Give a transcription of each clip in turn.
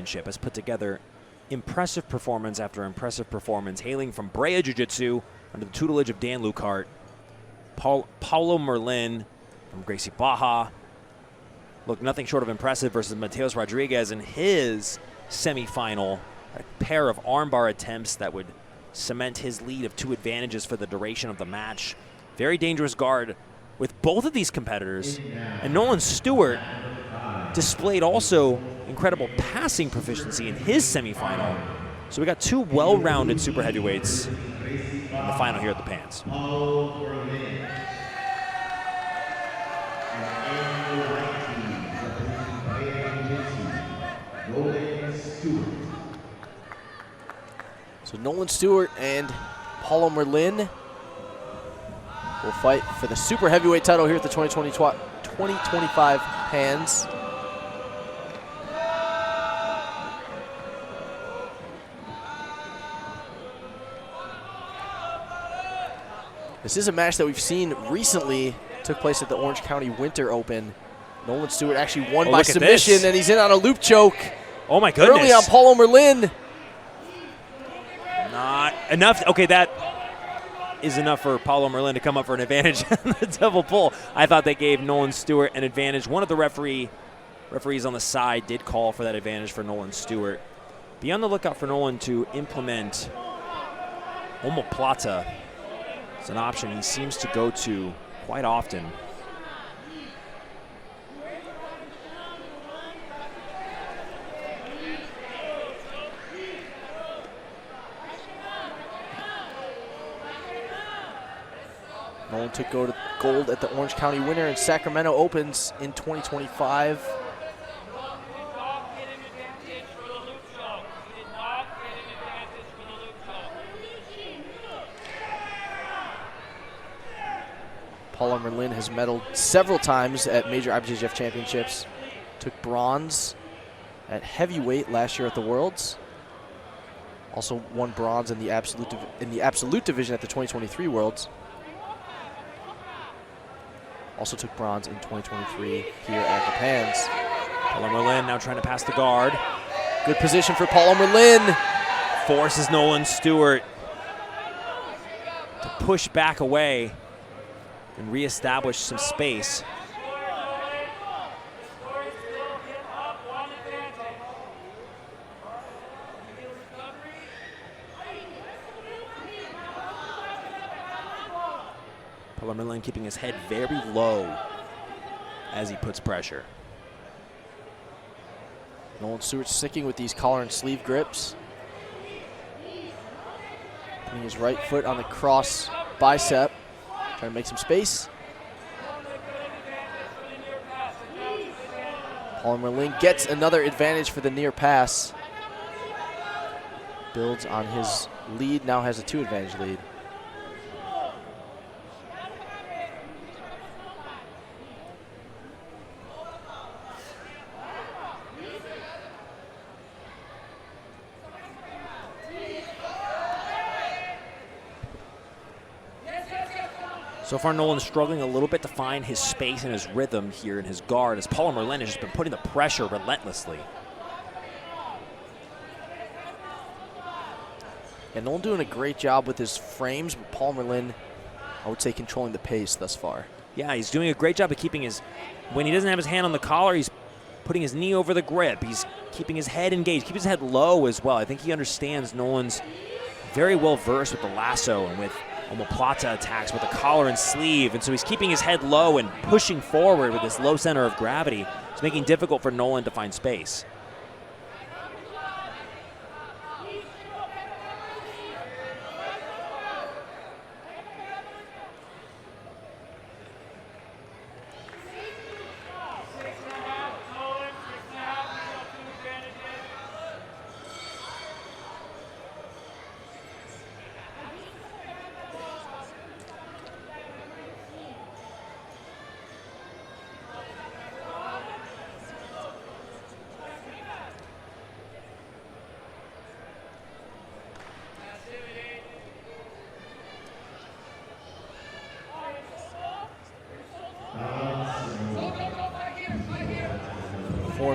Championship has put together impressive performance after impressive performance, hailing from Brea Jiu-Jitsu under the tutelage of Dan Lucart, Paulo Merlin from Gracie Baja. Look, nothing short of impressive versus Mateus Rodriguez in his semifinal. A pair of armbar attempts that would cement his lead of 2 advantages for the duration of the match. Very dangerous guard with both of these competitors. And Nolan Stewart displayed also incredible passing proficiency in his semifinal. So we got 2 well-rounded super heavyweights in the final here at the Pans. So Nolan Stewart and Paulo Merlin will fight for the super heavyweight title here at the 2025 Pans. This is a match that we've seen recently. Took place at the Orange County Winter Open. Nolan Stewart actually won by submission, and he's in on a loop choke. Oh my goodness. Early on Paulo Merlin. Not enough. Okay, that is enough for Paulo Merlin to come up for an advantage on the double pull. I thought they gave Nolan Stewart an advantage. One of the referees on the side did call for that advantage for Nolan Stewart. Be on the lookout for Nolan to implement omoplata. It's an option he seems to go to quite often. Nolan took gold at the Orange County Winter and Sacramento Opens in 2025. Paulo Merlin has medaled several times at major IBJJF championships. Took bronze at heavyweight last year at the Worlds. Also won bronze in the absolute division at the 2023 Worlds. Also took bronze in 2023 here at the Pans. Paulo Merlin now trying to pass the guard. Good position for Paulo Merlin. Forces Nolan Stewart to push back away and reestablish some space. Paulo Merlin keeping his head very low as he puts pressure. Nolan Stewart sticking with these collar and sleeve grips. Putting his right foot on the cross bicep. Trying to make some space. Paulo Merlin gets another advantage for the near pass. Builds on his lead, now has a 2-advantage lead. So far, Nolan's struggling a little bit to find his space and his rhythm here in his guard as Paulo Merlin has just been putting the pressure relentlessly. And Nolan doing a great job with his frames, but Paulo Merlin, I would say, controlling the pace thus far. Yeah, he's doing a great job of keeping his, when he doesn't have his hand on the collar, he's putting his knee over the grip. He's keeping his head engaged, keeping his head low as well. I think he understands Nolan's very well versed with the lasso and with omoplata attacks with the collar and sleeve, and so he's keeping his head low and pushing forward with this low center of gravity. It's making it difficult for Nolan to find space.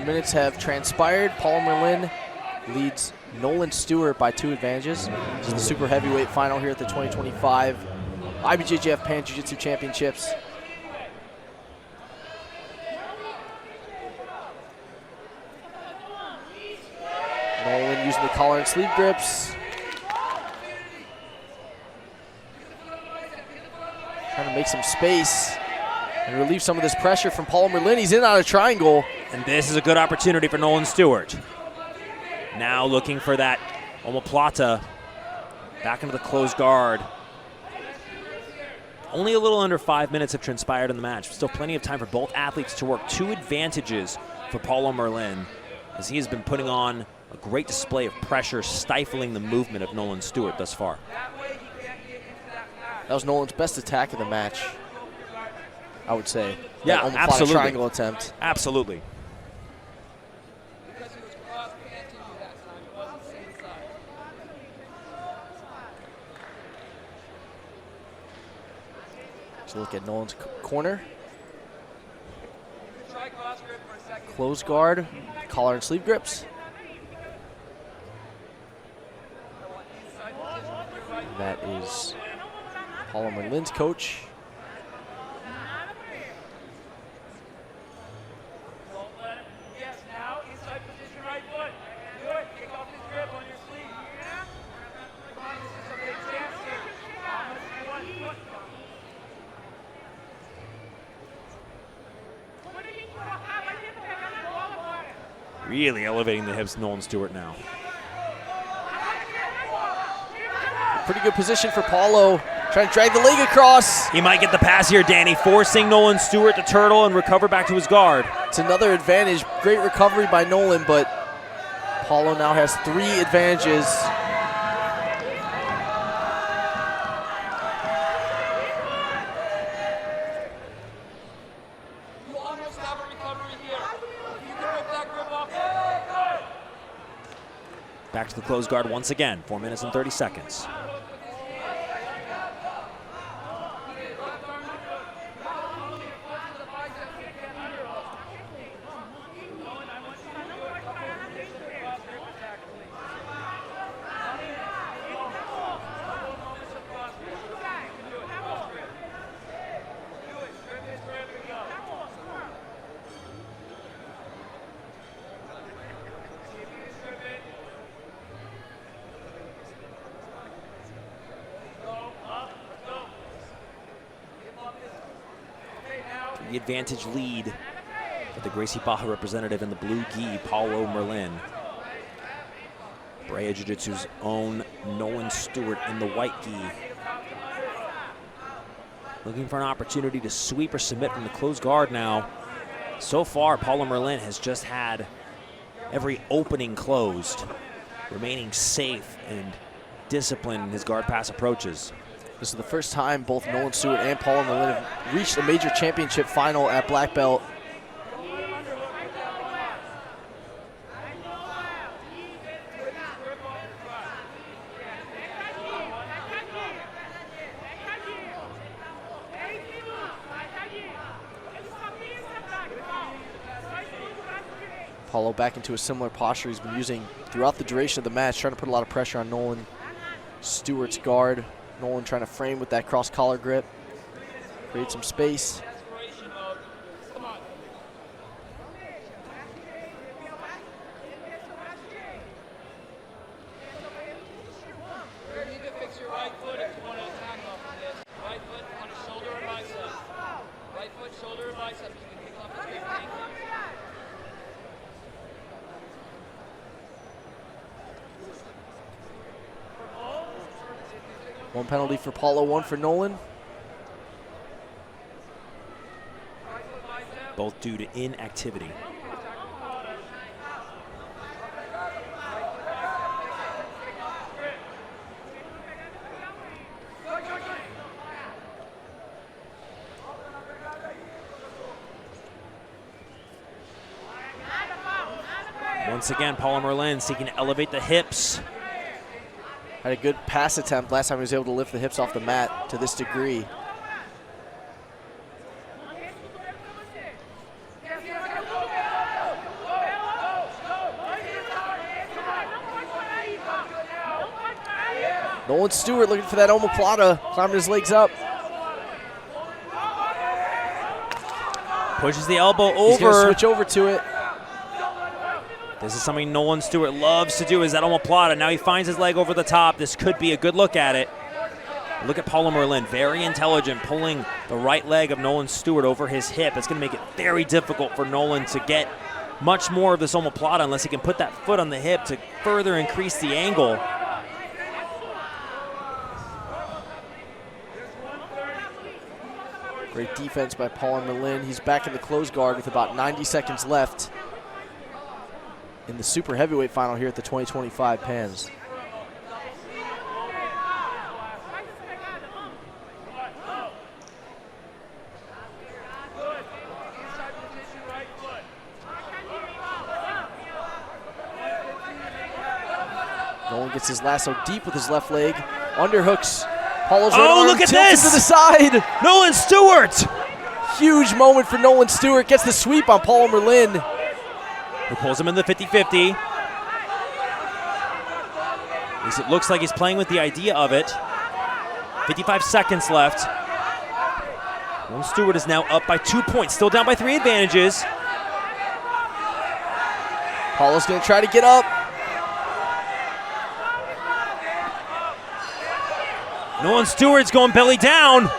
minutes have transpired. Paulo Merlin leads Nolan Stewart by 2 advantages. This is the super heavyweight final here at the 2025 IBJJF Pan Jiu-Jitsu Championships. Nolan using the collar and sleeve grips. Trying to make some space and relieve some of this pressure from Paulo Merlin. He's in on a triangle. And this is a good opportunity for Nolan Stewart. Now looking for that omoplata. Back into the closed guard. Only a little under 5 minutes have transpired in the match. Still plenty of time for both athletes to work. 2 advantages for Paulo Merlin, as he has been putting on a great display of pressure, stifling the movement of Nolan Stewart thus far. That was Nolan's best attack of the match, I would say. Yeah, that absolutely. Triangle attempt. Absolutely. Let's look at Nolan's corner. Close guard, collar and sleeve grips. That is Paulo Merlin's coach. Really elevating the hips, Nolan Stewart now. Pretty good position for Paulo. Trying to drag the leg across. He might get the pass here, Danny, forcing Nolan Stewart to turtle and recover back to his guard. It's another advantage. Great recovery by Nolan, but Paulo now has 3 advantages. Back to the closed guard once again, 4 minutes and 30 seconds. The advantage lead for the Gracie Barra representative in the blue gi, Paulo Merlin. Brea Jiu-Jitsu's own Nolan Stewart in the white gi. Looking for an opportunity to sweep or submit from the closed guard now. So far, Paulo Merlin has just had every opening closed, remaining safe and disciplined in his guard pass approaches. This is the first time both Nolan Stewart and Paulo Merlin have reached a major championship final at black belt. Paulo back into a similar posture he's been using throughout the duration of the match, trying to put a lot of pressure on Nolan Stewart's guard. Nolan trying to frame with that cross collar grip, create some space. One penalty for Paulo, 1 for Nolan. Both due to inactivity. Once again, Paulo Merlin seeking to elevate the hips. Had a good pass attempt last time he was able to lift the hips off the mat to this degree. Nolan Stewart looking for that omoplata, climbing his legs up. Pushes the elbow He's going to over. switch over to it. This is something Nolan Stewart loves to do, is that omoplata. Now he finds his leg over the top. This could be a good look at it. Look at Paulo Merlin, very intelligent, pulling the right leg of Nolan Stewart over his hip. It's going to make it very difficult for Nolan to get much more of this omoplata unless he can put that foot on the hip to further increase the angle. Great defense by Paulo Merlin. He's back in the close guard with about 90 seconds left in the super heavyweight final here at the 2025 Pans. Nolan gets his lasso deep with his left leg. Underhooks Paulo's right arm, look at tilted this! to the side. Nolan Stewart! Huge moment for Nolan Stewart. Gets the sweep on Paulo Merlin. Who pulls him in the 50-50. At least it looks like he's playing with the idea of it. 55 seconds left. Nolan Stewart is now up by 2 points, still down by 3 advantages. Paulo's going to try to get up. Nolan Stewart's going belly down.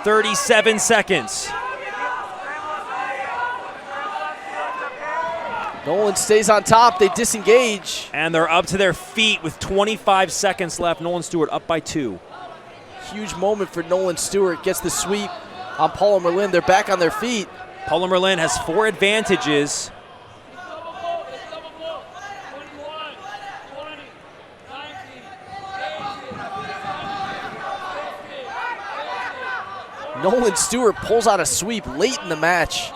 37 seconds. Nolan stays on top. They disengage. And they're up to their feet with 25 seconds left. Nolan Stewart up by 2. Huge moment for Nolan Stewart. Gets the sweep on Paulo Merlin. They're back on their feet. Paulo Merlin has 4 advantages. Nolan Stewart pulls out a sweep late in the match.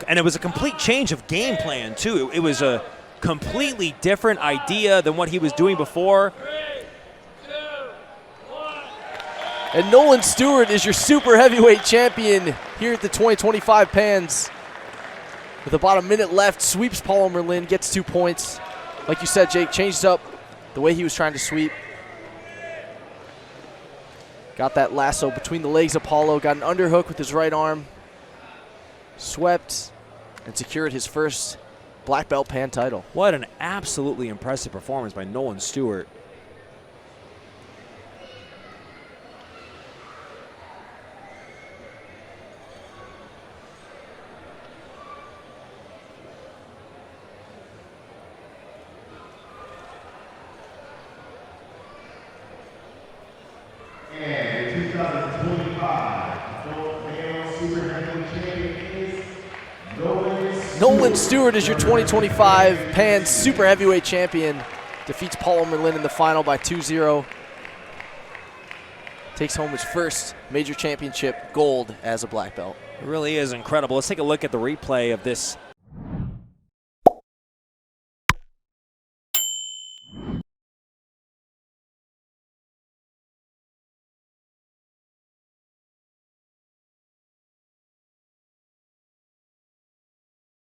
And it was a complete change of game plan, too. It was a completely different idea than what he was doing before. And Nolan Stewart is your super heavyweight champion here at the 2025 Pans. With about a minute left, sweeps Paulo Merlin, gets 2 points. Like you said, Jake, changes up the way he was trying to sweep. Got that lasso between the legs of Paulo, got an underhook with his right arm. Swept and secured his first black belt Pan title. What an absolutely impressive performance by Nolan Stewart. And the 2025 adult male super heavyweight champion is Nolan Stewart is your 2025 Pan super heavyweight champion. Defeats Paulo Merlin in the final by 2-0. Takes home his first major championship gold as a black belt. It really is incredible. Let's take a look at the replay of this